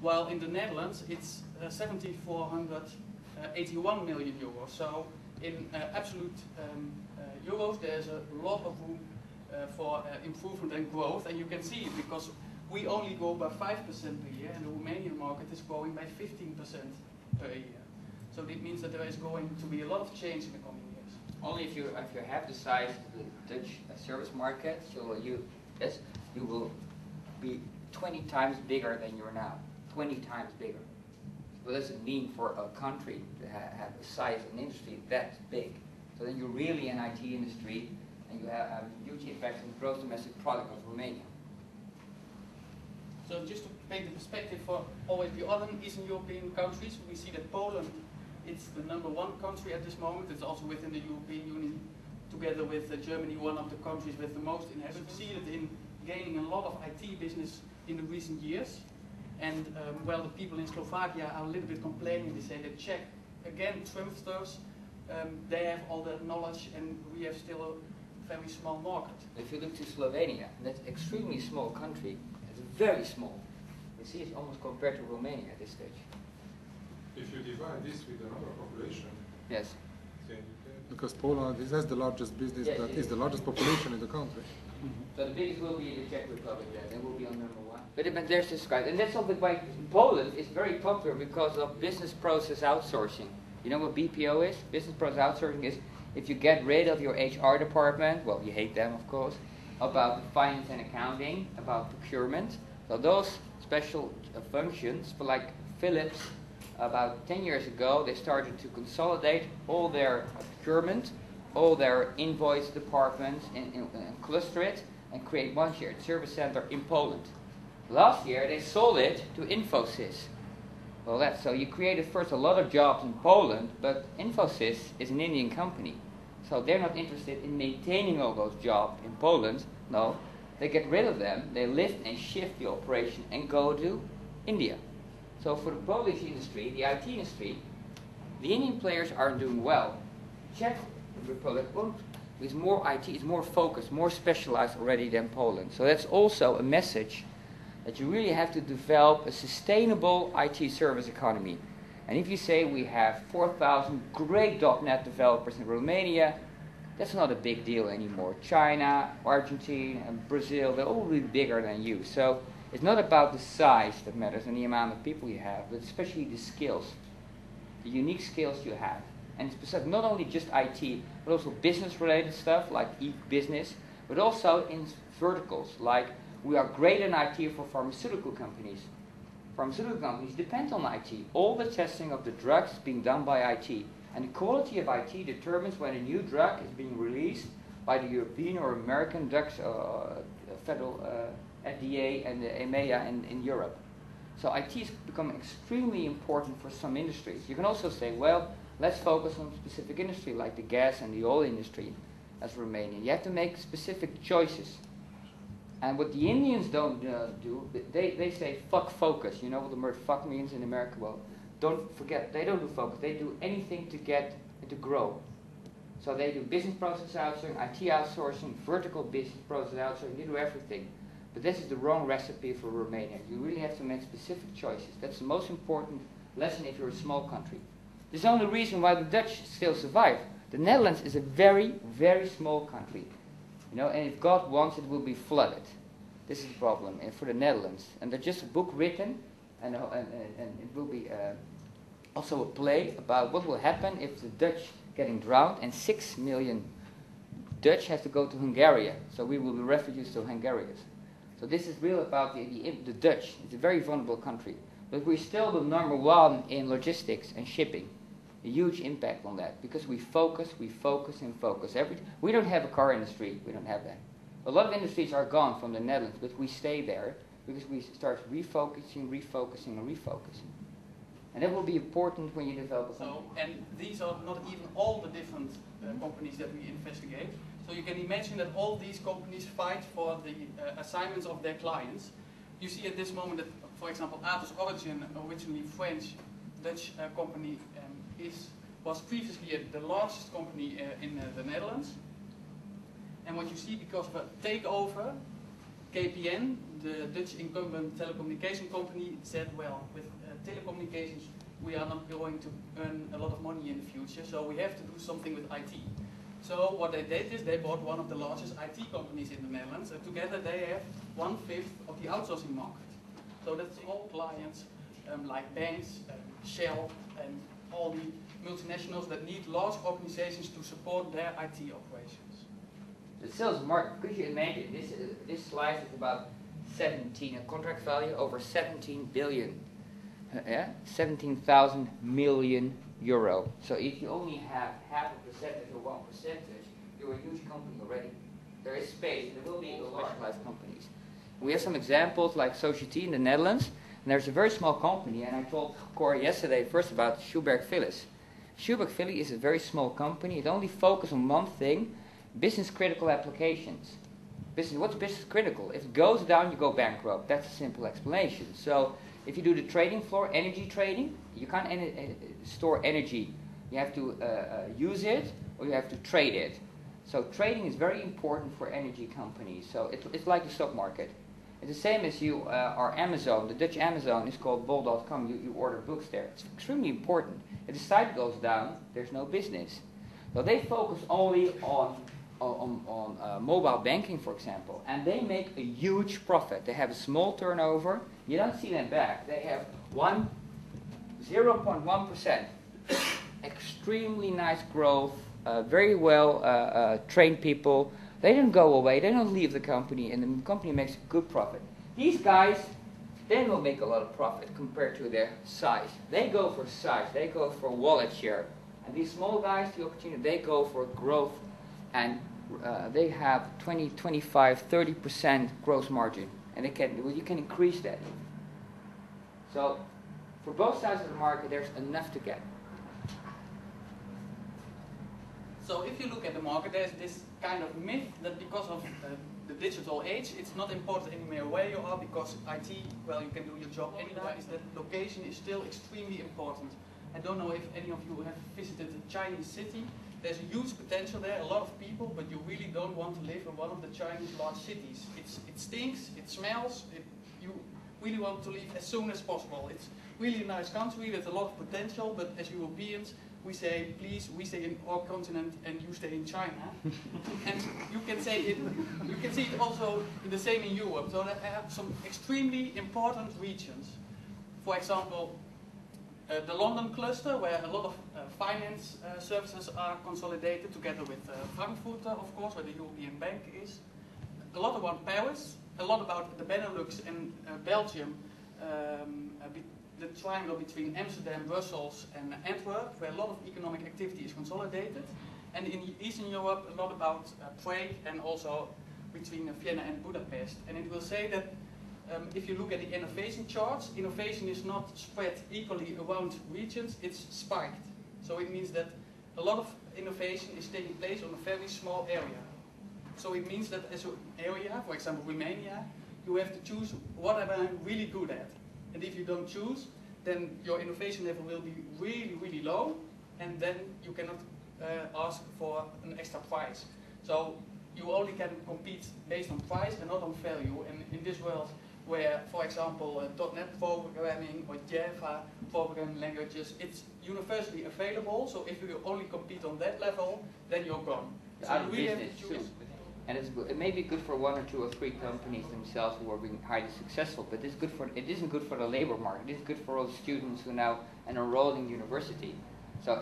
while in the Netherlands it's 7,481 million euros. So in absolute euros there's a lot of room for improvement and growth, and you can see it because we only grow by 5% per year and the Romanian market is growing by 15% per year. So it means that there is going to be a lot of change in the coming years. Only if you have the size of the Dutch service market, so you will be 20 times bigger than you are now. 20 times bigger. What does it mean for a country to have the size of an industry that big? So then you're really an IT industry, and you have a huge impact on the gross domestic product of Romania. So just to paint the perspective for always the other Eastern European countries, we see that Poland is the #1 country at this moment. It's also within the European Union, together with Germany, one of the countries with the most inhabitants. We see it in gaining a lot of IT business in the recent years. And well, the people in Slovakia are a little bit complaining. They say that Czech, again, triumphers, they have all that knowledge and we have still a very small market. If you look to Slovenia, that's an extremely small country. It's very small. You see, it's almost compared to Romania at this stage. If you divide this with another population, yes. then you can. Because Poland has the largest business, yes, but is the largest population in the country. So the biggest will be the Czech Republic then, and will be on #1. But there's this guy, and that's something why Poland is very popular because of business process outsourcing. You know what BPO is? Business process outsourcing is if you get rid of your HR department, well, you hate them, of course, about finance and accounting, about procurement. So those special functions, for like Philips, about 10 years ago, they started to consolidate all their procurement, all their invoice departments, and cluster it, and create one shared service center in Poland. Last year, they sold it to Infosys. Well, so you created first a lot of jobs in Poland, but Infosys is an Indian company. So they're not interested in maintaining all those jobs in Poland. No, they get rid of them, they lift and shift the operation and go to India. So for the Polish industry, the IT industry, the Indian players aren't doing well. Czech Republic is more IT, is more focused, more specialized already than Poland. So that's also a message that you really have to develop a sustainable IT service economy. And if you say we have 4,000 great .NET developers in Romania, that's not a big deal anymore. China, Argentina, and Brazil, they're all really bigger than you. So it's not about the size that matters and the amount of people you have, but especially the skills, the unique skills you have. And specific, not only just IT, but also business-related stuff like e-business, but also in verticals, like we are great in IT for pharmaceutical companies. Pharmaceutical companies depend on IT. All the testing of the drugs is being done by IT. And the quality of IT determines when a new drug is being released by the European or American drugs, federal FDA and the EMEA in Europe. So IT has become extremely important for some industries. You can also say, well, let's focus on a specific industry like the gas and the oil industry as Romanian. You have to make specific choices. And what the Indians don't do, they say fuck focus. You know what the word fuck means in America? Well, don't forget, they don't do focus. They do anything to get and to grow. So they do business process outsourcing, IT outsourcing, vertical business process outsourcing, they do everything. But this is the wrong recipe for Romania. You really have to make specific choices. That's the most important lesson if you're a small country. This is the only reason why the Dutch still survive. The Netherlands is a very, very small country. You know, and if God wants, it will be flooded. This is the problem for the Netherlands. And there's just a book written, and it will be also a play about what will happen if the Dutch getting drowned, and 6 million Dutch have to go to Hungary. So we will be refugees to Hungary. So this is real about the Dutch. It's a very vulnerable country. But we're still the #1 in logistics and shipping. A huge impact on that because we focus, and focus. We don't have a car industry. We don't have that. A lot of industries are gone from the Netherlands, but we stay there because we start refocusing, and refocusing. And that will be important when you develop a company. So, and these are not even all the different companies that we investigate. So you can imagine that all these companies fight for the assignments of their clients. You see at this moment that, for example, Atos Origin, originally French, Dutch company, was previously the largest company in the Netherlands. And what you see, because of a takeover, KPN, the Dutch incumbent telecommunication company, said, well, with telecommunications we are not going to earn a lot of money in the future, so we have to do something with IT. So what they did is they bought one of the largest IT companies in the Netherlands, and together they have 1/5 of the outsourcing market. So that's all clients like banks, Shell, and all the multinationals that need large organizations to support their IT operations. The sales market, could you imagine, this slide is about 17, a contract value over 17 billion. Yeah, 17,000 million euro. So if you only have half a percentage or 1%, you're a huge company already. There is space, there will be specialized companies. We have some examples like Society in the Netherlands, and there's a very small company, and I told Cor yesterday first about Schuberg Phillips. Schuberg Phillips is a very small company. It only focuses on one thing, business critical applications. What's business critical? If it goes down, you go bankrupt. That's a simple explanation. So if you do the trading floor, energy trading, you can't store energy. You have to use it or you have to trade it. So trading is very important for energy companies. So it's like the stock market. It's the same as you are Amazon. The Dutch Amazon is called bol.com. You order books there. It's extremely important. If the site goes down, there's no business. So they focus only on mobile banking, for example, and they make a huge profit. They have a small turnover. You don't see them back. They have 0.1%. Extremely nice growth, very well trained people. They don't go away. They don't leave the company, and the company makes a good profit. These guys, they will make a lot of profit compared to their size. They go for size. They go for wallet share. And these small guys, the opportunity, they go for growth, and they have 20, 25, 30% gross margin, and you can increase that. So for both sides of the market, there's enough to get. So if you look at the market, there's this kind of myth that because of the digital age, it's not important anymore where you are, because IT, well, you can do your job anywhere, is that location is still extremely important. I don't know if any of you have visited a Chinese city. There's a huge potential there, a lot of people, but you really don't want to live in one of the Chinese large cities. It stinks, it smells, you really want to leave as soon as possible. It's really a nice country with a lot of potential, but as Europeans, we say, please, we stay in our continent and you stay in China. And you can see it also the same in Europe. So there are some extremely important regions. For example, the London cluster, where a lot of finance services are consolidated together with Frankfurt, of course, where the European Bank is. A lot about Paris, a lot about the Benelux and Belgium, the triangle between Amsterdam, Brussels and Antwerp, where a lot of economic activity is consolidated. And in Eastern Europe, a lot about Prague and also between Vienna and Budapest. And it will say that if you look at the innovation charts, innovation is not spread equally around regions, it's spiked. So it means that a lot of innovation is taking place on a very small area. So it means that as an area, for example Romania, you have to choose what am I really good at. And if you don't choose, then your innovation level will be really, really low, and then you cannot ask for an extra price. So you only can compete based on price and not on value. And in this world, where, for example, .NET programming or Java programming languages, it's universally available. So if you only compete on that level, then you're gone. So you really have to choose. And it may be good for 1 or 2 or 3 companies themselves who are being highly successful, but it isn't good for the labor market. It is good for all the students who now enrolled in university. So